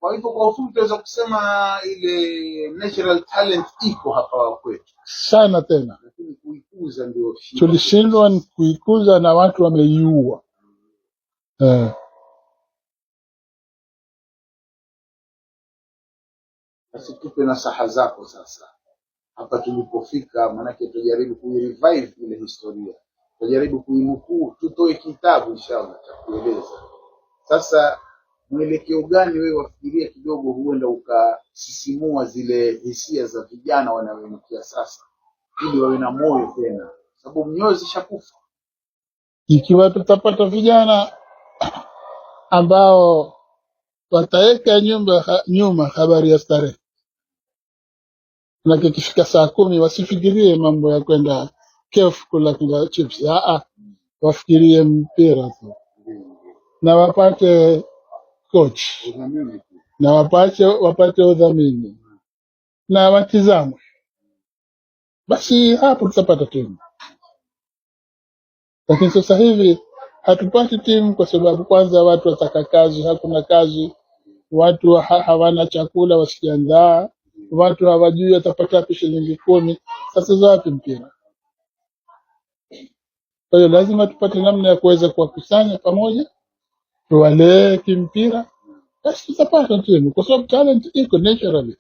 Kwa hivyo kwa ufupi tunaweza kusema ile natural talent iko hapa kwetu sana tena, lakini kuikuza ndio tulishindwa kuikuza na watu wameiua. Basi tupe nasaha zako sasa hapa tulipofika, maanake tujaribu kuirevive ile historia, tujaribu kuinukuu, tutoe kitabu inshallah cha kueleza. Sasa mwelekeo gani wewe wafikiria kidogo huenda ukasisimua zile hisia za vijana wanaoinukia sasa, ili wawe na moyo tena, sababu mioyo zishakufa. Ikiwa tutapata vijana ambao wataweka nyuma habari ya starehe, na kikifika saa 10 wasifikirie mambo ya kwenda kef kula chips, wafikirie mpira tu, na wapate coach, na wapate udhamini, na watizamwe. Basi hapo tutapata timu. Lakini sasa hivi hatupati timu kwa sababu kwanza watu wataka kazi, hakuna kazi, watu hawana chakula, wasikia njaa, watu hawajui atapata wapi shilingi 10. Sasa wapi mpira? Kwa hiyo lazima tupate namna ya kuweza kuwakusanya pamoja, tuwalee kimpira, basi tutapata timu, kwa sababu talent iko naturally.